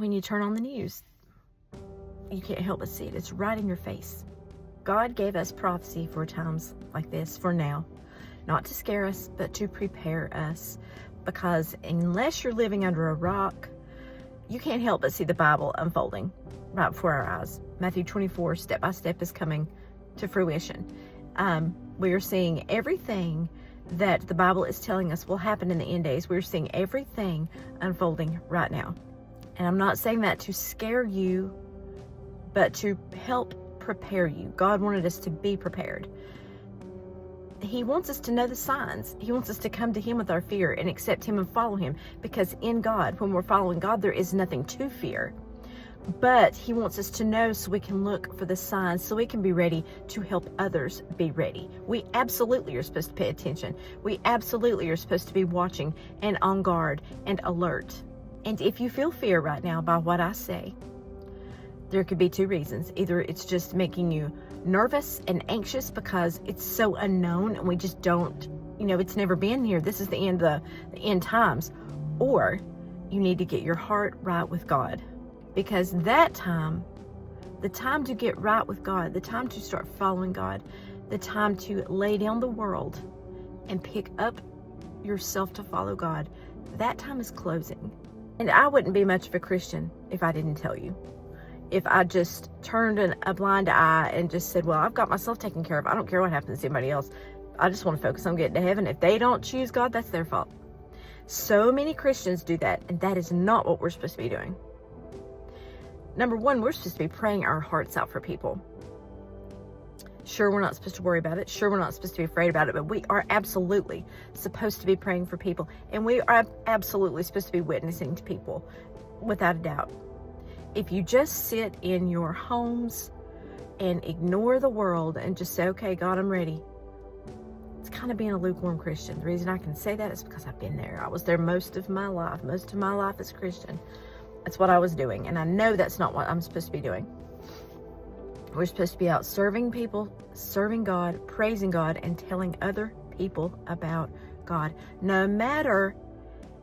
when you turn on the news, you can't help but see it. It's right in your face. God gave us prophecy for times like this, for now. Not to scare us, but to prepare us. Because unless you're living under a rock, you can't help but see the Bible unfolding right before our eyes. Matthew 24, step by step, is coming to fruition. We are seeing everything that the Bible is telling us will happen in the end days. We're seeing everything unfolding right now. And I'm not saying that to scare you, but to help prepare you. God wanted us to be prepared. He wants us to know the signs. He wants us to come to Him with our fear and accept Him and follow Him. Because in God, when we're following God, there is nothing to fear. But He wants us to know so we can look for the signs, so we can be ready to help others be ready. We absolutely are supposed to pay attention. We absolutely are supposed to be watching and on guard and alert. And if you feel fear right now by what I say, there could be two reasons. Either it's just making you nervous and anxious because it's so unknown and we just don't, it's never been here. This is the end times. Or you need to get your heart right with God. Because that time, the time to get right with God, the time to start following God, the time to lay down the world and pick up yourself to follow God, that time is closing. And I wouldn't be much of a Christian if I didn't tell you. If I just turned a blind eye and just said, well, I've got myself taken care of. I don't care what happens to anybody else. I just want to focus on getting to heaven. If they don't choose God, that's their fault. So many Christians do that, and that is not what we're supposed to be doing. Number one, we're supposed to be praying our hearts out for people. Sure, we're not supposed to worry about it. Sure, we're not supposed to be afraid about it, but we are absolutely supposed to be praying for people. And we are absolutely supposed to be witnessing to people, without a doubt. If you just sit in your homes and ignore the world and just say, okay, God, I'm ready, it's kind of being a lukewarm Christian. The reason I can say that is because I've been there. I was there most of my life as a Christian. That's what I was doing. And I know that's not what I'm supposed to be doing. We're supposed to be out serving people, serving God, praising God, and telling other people about God. No matter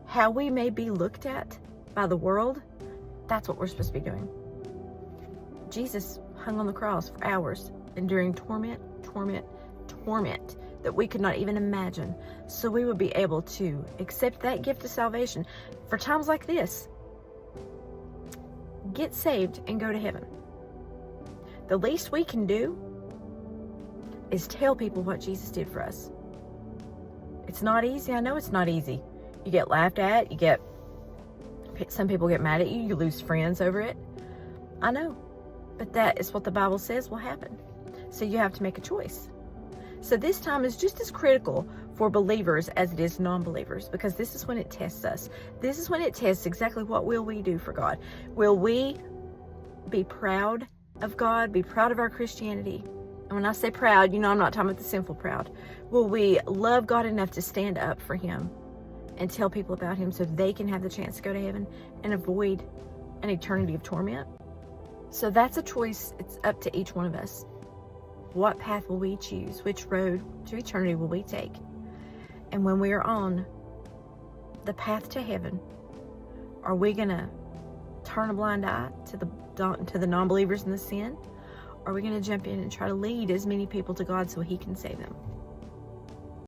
how we may be looked at by the world, that's what we're supposed to be doing. Jesus hung on the cross for hours, enduring torment that we could not even imagine. So we would be able to accept that gift of salvation for times like this. Get saved and go to heaven. The least we can do is tell people what Jesus did for us. It's not easy. I know it's not easy. You get laughed at. Some people get mad at you. You lose friends over it. I know. But that is what the Bible says will happen. So you have to make a choice. So this time is just as critical for believers as it is non-believers, because this is when it tests us. This is when it tests exactly what will we do for God. Will we be proud of God, be proud of our Christianity? And when I say proud, I'm not talking about the sinful proud. Will we love God enough to stand up for Him and tell people about Him so they can have the chance to go to heaven and avoid an eternity of torment? So that's a choice. It's up to each one of us. What path will we choose? Which road to eternity will we take? And when we are on the path to heaven, are we going to turn a blind eye to the non-believers in the sin? Or are we going to jump in and try to lead as many people to God so He can save them?